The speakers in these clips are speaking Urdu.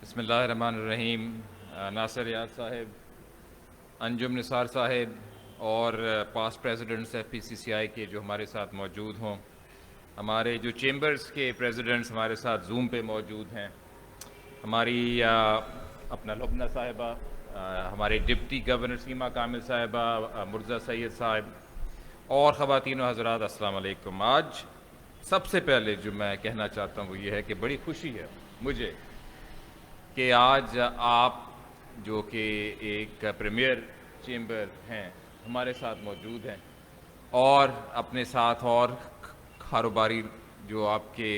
بسم اللہ الرحمن الرحیم۔ ناصر ریاض صاحب، انجم نثار صاحب اور پاسٹ پریزیڈنٹس ایف پی سی سی آئی کے جو ہمارے ساتھ موجود ہوں، ہمارے جو چیمبرز کے پریزیڈنٹس ہمارے ساتھ زوم پہ موجود ہیں، ہماری اپنا لبنہ صاحبہ، ہمارے ڈپٹی گورنر سیما کامل صاحبہ، مرزا سید صاحب اور خواتین و حضرات، السلام علیکم۔ آج سب سے پہلے جو میں کہنا چاہتا ہوں وہ یہ ہے کہ بڑی خوشی ہے مجھے کہ آج آپ جو کہ ایک پریمیئر چیمبر ہیں ہمارے ساتھ موجود ہیں اور اپنے ساتھ اور کاروباری جو آپ کے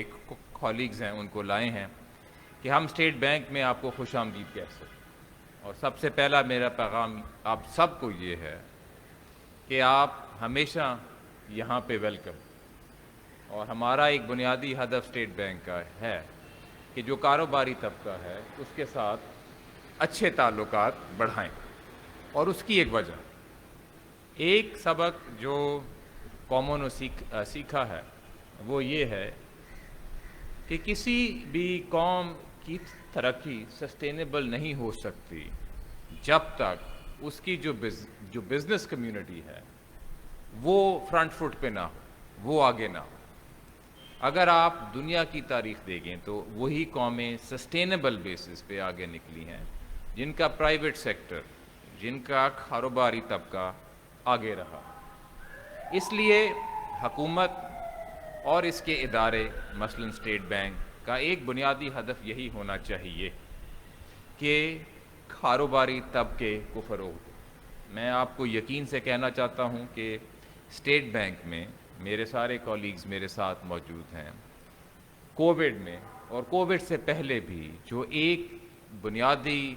کالیگز ہیں ان کو لائے ہیں کہ ہم اسٹیٹ بینک میں آپ کو خوش آمدید کہہ سکیں۔ اور سب سے پہلا میرا پیغام آپ سب کو یہ ہے کہ آپ ہمیشہ یہاں پہ ویلکم، اور ہمارا ایک بنیادی ہدف اسٹیٹ بینک کا ہے کہ جو کاروباری طبقہ ہے اس کے ساتھ اچھے تعلقات بڑھائیں۔ اور اس کی ایک وجہ، ایک سبق جو قوموں نے سیکھا ہے وہ یہ ہے کہ کسی بھی قوم کی ترقی سسٹینیبل نہیں ہو سکتی جب تک اس کی جو بزنس کمیونٹی ہے وہ فرنٹ فٹ پہ نہ ہو، وہ آگے نہ ہو۔ اگر آپ دنیا کی تاریخ دیکھیں تو وہی قومیں سسٹینیبل بیسس پہ آگے نکلی ہیں جن کا پرائیویٹ سیکٹر، جن کا کاروباری طبقہ آگے رہا۔ اس لیے حکومت اور اس کے ادارے مثلا اسٹیٹ بینک کا ایک بنیادی ہدف یہی ہونا چاہیے کہ کاروباری طبقے کو فروغ دے۔ میں آپ کو یقین سے کہنا چاہتا ہوں کہ اسٹیٹ بینک میں میرے سارے کولیگز میرے ساتھ موجود ہیں۔ کووڈ میں اور کووڈ سے پہلے بھی جو ایک بنیادی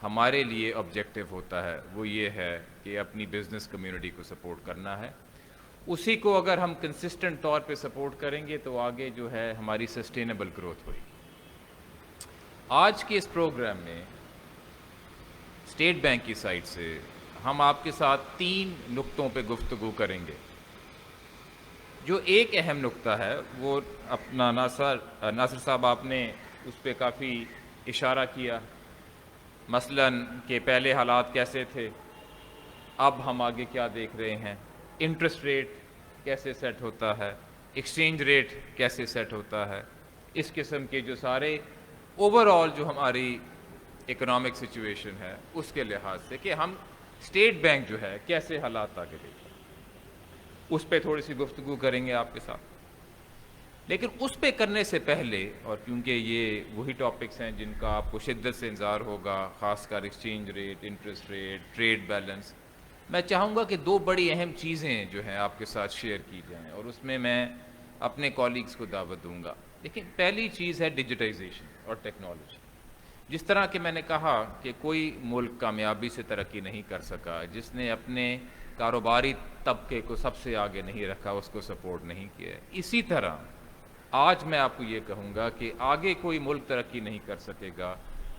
ہمارے لیے آبجیکٹو ہوتا ہے وہ یہ ہے کہ اپنی بزنس کمیونٹی کو سپورٹ کرنا ہے۔ اسی کو اگر ہم کنسسٹنٹ طور پہ سپورٹ کریں گے تو آگے جو ہے ہماری سسٹینیبل گروتھ ہوئی۔ آج کے اس پروگرام میں اسٹیٹ بینک کی سائٹ سے ہم آپ کے ساتھ 3 نقطوں پہ گفتگو کریں گے۔ جو ایک اہم نقطہ ہے وہ اپنا ناصر صاحب آپ نے اس پہ کافی اشارہ کیا، مثلاً کہ پہلے حالات کیسے تھے، اب ہم آگے کیا دیکھ رہے ہیں، انٹرسٹ ریٹ کیسے سیٹ ہوتا ہے، ایکسچینج ریٹ کیسے سیٹ ہوتا ہے، اس قسم کے جو سارے اوور آل جو ہماری اکنامک سچویشن ہے اس کے لحاظ سے کہ ہم اسٹیٹ بینک جو ہے کیسے حالات آگے دیکھ رہے ہیں، اس پہ تھوڑی سی گفتگو کریں گے آپ کے ساتھ۔ لیکن اس پہ کرنے سے پہلے، اور کیونکہ یہ وہی ٹاپکس ہیں جن کا آپ کو شدت سے انتظار ہوگا، خاص کر exchange rate, interest rate, trade balance, میں چاہوں گا کہ 2 بڑی اہم چیزیں جو ہیں آپ کے ساتھ شیئر کی جائیں اور اس میں اپنے کولیگز کو دعوت دوں گا۔ لیکن پہلی چیز ہے ڈیجیٹائزیشن اور ٹیکنالوجی۔ جس طرح کہ میں نے کہا کہ کوئی ملک کامیابی سے ترقی نہیں کر سکا جس نے اپنے کاروباری طبقے کو سب سے آگے نہیں رکھا، اس کو سپورٹ نہیں کیا۔ اسی طرح آج میں آپ کو یہ کہوں گا کہ آگے کوئی ملک ترقی نہیں کر سکے گا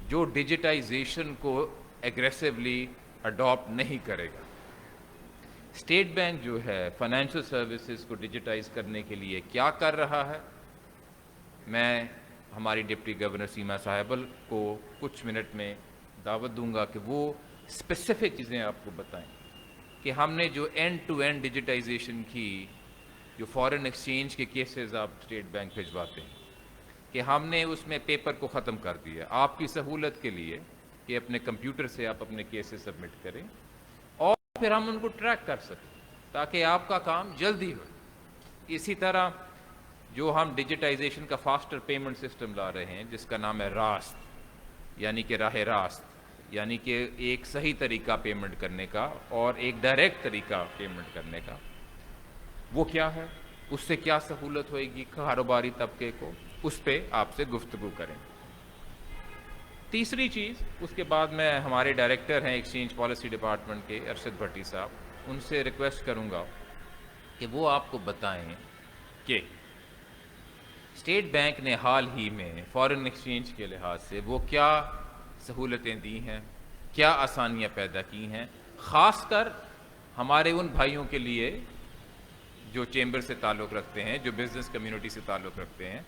جو ڈیجیٹائزیشن کو ایگریسولی اڈاپٹ نہیں کرے گا۔ اسٹیٹ بینک جو ہے فائنینشیل سروسز کو ڈیجیٹائز کرنے کے لیے کیا کر رہا ہے، میں ہماری ڈپٹی گورنر سیما صاحبہ کو کچھ منٹ میں دعوت دوں گا کہ وہ اسپیسیفک چیزیں آپ کو بتائیں کہ ہم نے جو اینڈ ٹو اینڈ ڈیجیٹائزیشن کی، جو فارن ایکسچینج کے کیسز آپ اسٹیٹ بینک بھجواتے ہیں، کہ ہم نے اس میں پیپر کو ختم کر دیا آپ کی سہولت کے لیے کہ اپنے کمپیوٹر سے آپ اپنے کیسز سبمٹ کریں اور پھر ہم ان کو ٹریک کر سکیں تاکہ آپ کا کام جلدی ہو۔ اسی طرح جو ہم ڈیجیٹائزیشن کا فاسٹر پیمنٹ سسٹم لا رہے ہیں جس کا نام ہے راست، یعنی کہ راہ راست، یعنی کہ ایک صحیح طریقہ پیمنٹ کرنے کا اور ایک ڈائریکٹ طریقہ پیمنٹ کرنے کا، وہ کیا ہے، اس سے کیا سہولت ہوئے گی کاروباری طبقے کو، اس پہ آپ سے گفتگو کریں۔ تیسری چیز، اس کے بعد میں ہمارے ڈائریکٹر ہیں ایکسچینج پالیسی ڈپارٹمنٹ کے ارشد بھٹی صاحب، ان سے ریکویسٹ کروں گا کہ وہ آپ کو بتائیں کہ اسٹیٹ بینک نے حال ہی میں فارن ایکسچینج کے لحاظ سے وہ کیا سہولتیں دی ہیں، کیا آسانیاں پیدا کی ہیں، خاص کر ہمارے ان بھائیوں کے لیے جو چیمبر سے تعلق رکھتے ہیں، جو بزنس کمیونٹی سے تعلق رکھتے ہیں،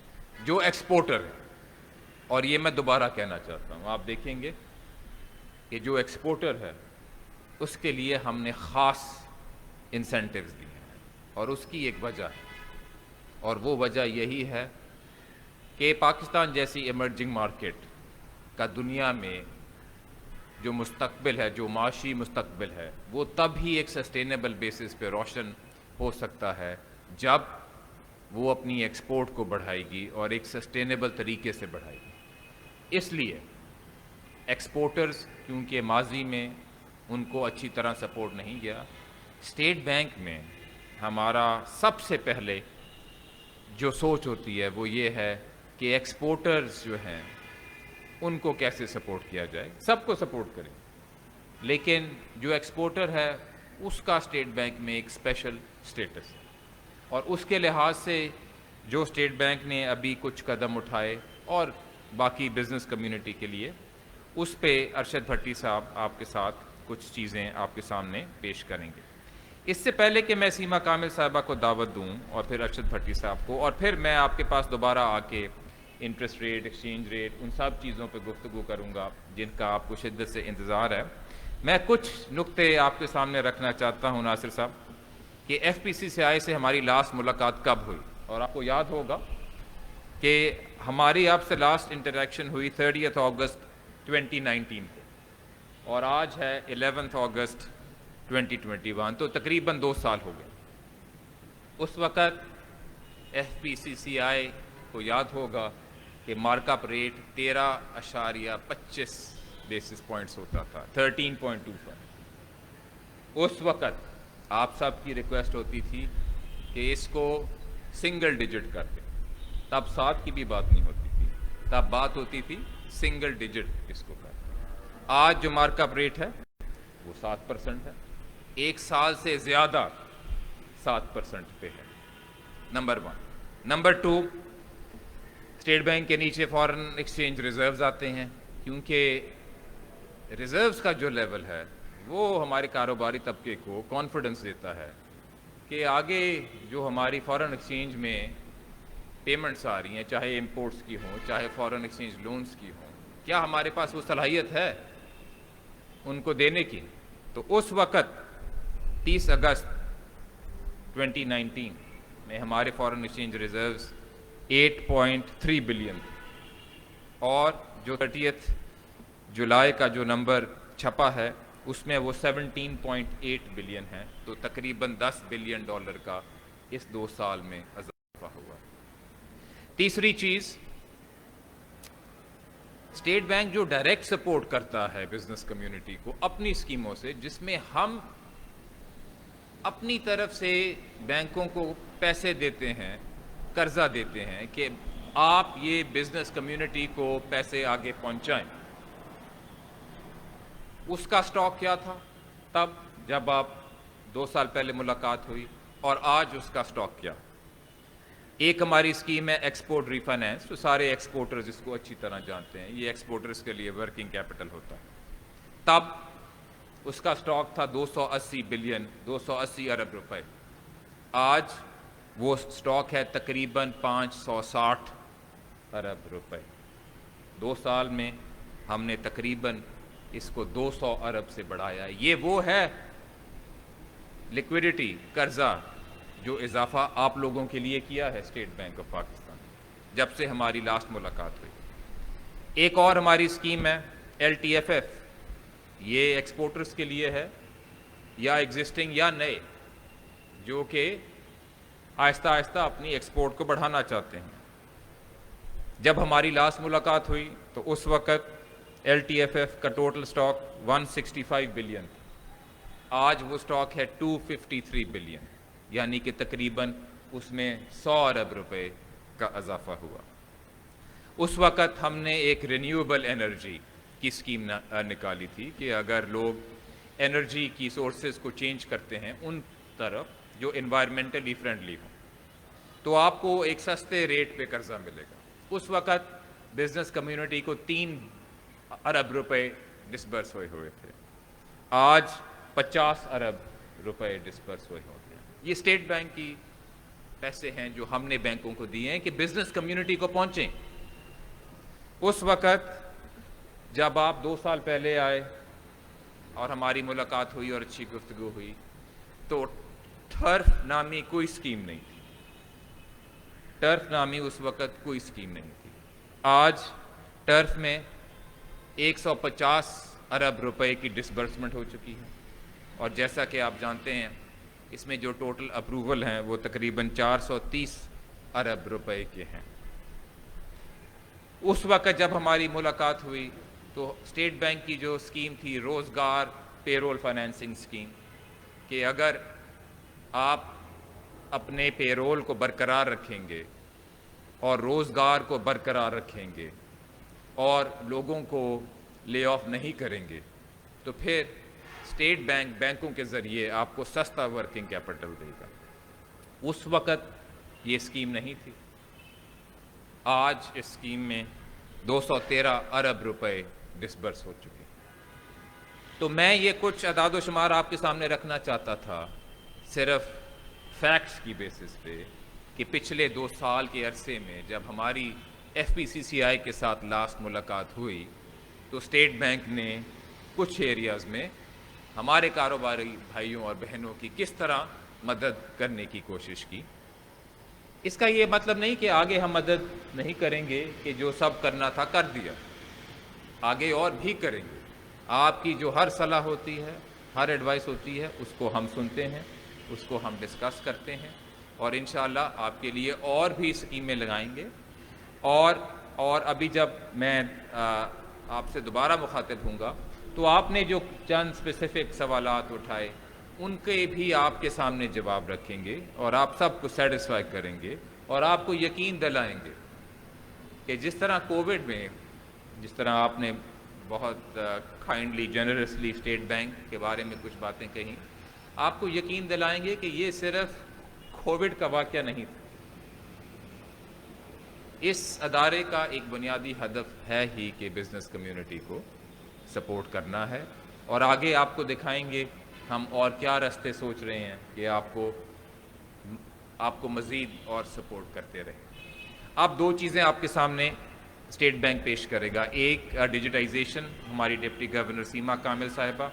جو ایکسپورٹر ہیں۔ اور یہ میں دوبارہ کہنا چاہتا ہوں، آپ دیکھیں گے کہ جو ایکسپورٹر ہے اس کے لیے ہم نے خاص انسینٹیوز دی ہیں، اور اس کی ایک وجہ ہے، اور وہ وجہ یہی ہے کہ پاکستان جیسی ایمرجنگ مارکیٹ کا دنیا میں جو مستقبل ہے، جو معاشی مستقبل ہے، وہ تب ہی ایک سسٹینیبل بیسس پہ روشن ہو سکتا ہے جب وہ اپنی ایکسپورٹ کو بڑھائے گی اور ایک سسٹینیبل طریقے سے بڑھائے گی۔ اس لیے ایکسپورٹرز کیونکہ ماضی میں ان کو اچھی طرح سپورٹ نہیں گیا، اسٹیٹ بینک میں ہمارا سب سے پہلے جو سوچ ہوتی ہے وہ یہ ہے کہ ایکسپورٹرز جو ہیں ان کو کیسے سپورٹ کیا جائے، سب کو سپورٹ کریں، لیکن جو ایکسپورٹر ہے اس کا اسٹیٹ بینک میں ایک اسپیشل اسٹیٹس ہے، اور اس کے لحاظ سے جو اسٹیٹ بینک نے ابھی کچھ قدم اٹھائے اور باقی بزنس کمیونٹی کے لیے، اس پہ ارشد بھٹی صاحب آپ کے ساتھ کچھ چیزیں آپ کے سامنے پیش کریں گے۔ اس سے پہلے کہ میں سیما کامل صاحبہ کو دعوت دوں اور پھر ارشد بھٹی صاحب کو، اور پھر میں آپ کے پاس دوبارہ آ کے انٹرسٹ ریٹ، ایکسچینج ریٹ، ان سب چیزوں پہ گفتگو کروں گا جن کا آپ کو شدت سے انتظار ہے، میں کچھ نقطے آپ کے سامنے رکھنا چاہتا ہوں ناصر صاحب کہ ایف پی سی سی آئی سے ہماری لاسٹ ملاقات کب ہوئی، اور آپ کو یاد ہوگا کہ ہماری آپ سے لاسٹ انٹریکشن ہوئی 30 اگست 2019 کو، اور آج ہے 11 اگست 2021، تو تقریباً 2 سال ہو گئے۔ اس وقت ایف پی سی سی آئی کو یاد ہوگا کہ mark up rate 13.25 basis points ہوتا تھا، 13.25۔ اس وقت آپ سب کی ریکویسٹ ہوتی تھی کہ اس کو سنگل ڈیجٹ کر دیں، تب 7 کی بھی بات نہیں ہوتی تھی، تب بات ہوتی تھی سنگل ڈیجٹ اس کو کر دیں۔ آج جو مارک اپ ریٹ ہے وہ 7% ہے، 1 سال سے زیادہ 7% پہ ہے، نمبر 1۔ نمبر 2، اسٹیٹ بینک کے نیچے فارن ایکسچینج ریزروز آتے ہیں، کیونکہ ریزروز کا جو لیول ہے وہ ہمارے کاروباری طبقے کو کانفیڈنس دیتا ہے کہ آگے جو ہماری فارن ایکسچینج میں پیمنٹس آ رہی ہیں، چاہے امپورٹس کی ہوں، چاہے فارن ایکسچینج لونز کی ہوں، کیا ہمارے پاس وہ صلاحیت ہے ان کو دینے کی۔ تو اس وقت 30 اگست 2019 میں ہمارے فارن ایکسچینج ریزروز 8.3 بلین، اور جو 30 جولائی کا جو نمبر چھپا ہے اس میں وہ 17.8 بلین ہے، تو تقریباً $10 بلین کا اس 2 سال میں اضافہ ہوا۔ تیسری چیز، اسٹیٹ بینک جو ڈائریکٹ سپورٹ کرتا ہے بزنس کمیونٹی کو اپنی اسکیموں سے، جس میں ہم اپنی طرف سے بینکوں کو پیسے دیتے ہیں، قرضہ دیتے ہیں کہ آپ یہ بزنس کمیونٹی کو پیسے آگے پہنچائیں، اس کا سٹاک کیا تھا تب جب آپ 2 سال پہلے ملاقات ہوئی، اور آج اس کا سٹاک کیا۔ ایک ہماری اسکیم ہے ایکسپورٹ ری فائنینس، تو سارے ایکسپورٹرز اس کو اچھی طرح جانتے ہیں، یہ ایکسپورٹرز کے لیے ورکنگ کیپٹل ہوتا ہے۔ تب اس کا سٹاک تھا 280 بلین، 280 ارب روپے، آج وہ سٹاک ہے تقریباً 560 ارب روپے۔ 2 سال میں ہم نے تقریباً اس کو 200 ارب سے بڑھایا۔ یہ وہ ہے لیکویڈٹی، قرضہ، جو اضافہ آپ لوگوں کے لیے کیا ہے اسٹیٹ بینک آف پاکستان جب سے ہماری لاسٹ ملاقات ہوئی۔ ایک اور ہماری اسکیم ہے ایل ٹی ایف ایف، یہ ایکسپورٹرز کے لیے ہے، یا ایگزسٹنگ یا نئے، جو کہ آہستہ آہستہ اپنی ایکسپورٹ کو بڑھانا چاہتے ہیں۔ جب ہماری لاسٹ ملاقات ہوئی تو اس وقت ایل ٹی ایف ایف کا ٹوٹل سٹاک 165 بلین، آج وہ سٹاک ہے 253 بلین، یعنی کہ تقریباً اس میں 100 ارب روپے کا اضافہ ہوا۔ اس وقت ہم نے ایک رینیویبل انرجی کی اسکیم نکالی تھی کہ اگر لوگ انرجی کی سورسز کو چینج کرتے ہیں ان طرف جو انوائرمنٹلی فرینڈلی ہوں، تو آپ کو ایک سستے ریٹ پہ قرضہ ملے گا۔ اس وقت بزنس کمیونٹی کو 3 ارب روپے ڈسبرس ہوئے تھے، آج 50 ارب روپے ڈسبرس ہوئے ہوتے ہیں۔ یہ اسٹیٹ بینک کی پیسے ہیں جو ہم نے بینکوں کو دیے ہیں کہ بزنس کمیونٹی کو پہنچیں۔ اس وقت جب آپ 2 سال پہلے آئے اور ہماری ملاقات ہوئی اور اچھی گفتگو ہوئی تو ٹرف نامی کوئی اسکیم نہیں تھی. ٹرف نامی اس وقت کوئی اسکیم نہیں تھی. آج ٹرف میں 150 ارب روپے کی ڈسبرسمنٹ ہو چکی ہے اور جیسا کہ آپ جانتے ہیں اس میں جو ٹوٹل اپروول ہیں وہ تقریباً 430 ارب روپے کے ہیں. اس وقت جب ہماری ملاقات ہوئی تو اسٹیٹ بینک کی جو اسکیم تھی روزگار پے رول فائنینسنگ اسکیم کہ اگر آپ اپنے پے رول کو برقرار رکھیں گے اور روزگار کو برقرار رکھیں گے اور لوگوں کو لے آف نہیں کریں گے تو پھر اسٹیٹ بینک بینکوں کے ذریعے آپ کو سستا ورکنگ کیپٹل دے گا. اس وقت یہ اسکیم نہیں تھی. آج اس اسکیم میں 213 ارب روپے ڈسبرس ہو چکے. تو میں یہ کچھ اعداد و شمار آپ کے سامنے رکھنا چاہتا تھا صرف فیکٹس کی بیسس پہ کہ پچھلے 2 سال کے عرصے میں جب ہماری ایف پی سی سی آئی کے ساتھ لاسٹ ملاقات ہوئی تو اسٹیٹ بینک نے کچھ ایریاز میں ہمارے کاروباری بھائیوں اور بہنوں کی کس طرح مدد کرنے کی کوشش کی. اس کا یہ مطلب نہیں کہ آگے ہم مدد نہیں کریں گے کہ جو سب کرنا تھا کر دیا, آگے اور بھی کریں گے. آپ کی جو ہر صلاح ہوتی ہے, ہر ایڈوائس ہوتی ہے, اس کو ہم سنتے ہیں, اس کو ہم ڈسکس کرتے ہیں اور انشاءاللہ آپ کے لیے اور بھی اسکیمیں لگائیں گے. اور ابھی جب میں آپ سے دوبارہ مخاطب ہوں گا تو آپ نے جو چند اسپیسیفک سوالات اٹھائے ان کے بھی آپ کے سامنے جواب رکھیں گے اور آپ سب کو سیٹسفائی کریں گے اور آپ کو یقین دلائیں گے کہ جس طرح کووڈ میں جس طرح آپ نے بہت کائنڈلی جنرسلی اسٹیٹ بینک کے بارے میں کچھ باتیں کہیں, آپ کو یقین دلائیں گے کہ یہ صرف کووڈ کا واقعہ نہیں تھا. اس ادارے کا ایک بنیادی ہدف ہے ہی کہ بزنس کمیونٹی کو سپورٹ کرنا ہے اور آگے آپ کو دکھائیں گے ہم اور کیا راستے سوچ رہے ہیں کہ آپ کو مزید اور سپورٹ کرتے رہیں. اب 2 چیزیں آپ کے سامنے اسٹیٹ بینک پیش کرے گا. ایک ڈیجیٹائزیشن, ہماری ڈپٹی گورنر سیما کامل صاحبہ,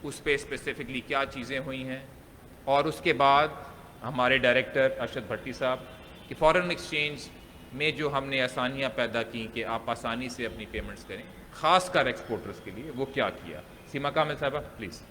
اس پہ اسپیسیفکلی کیا چیزیں ہوئی ہیں, اور اس کے بعد ہمارے ڈائریکٹر ارشد بھٹی صاحب کہ فارن ایکسچینج میں جو ہم نے آسانیاں پیدا کی کہ آپ آسانی سے اپنی پیمنٹس کریں خاص کر ایکسپورٹرز کے لیے, وہ کیا کیا. سیما کامل صاحبہ پلیز.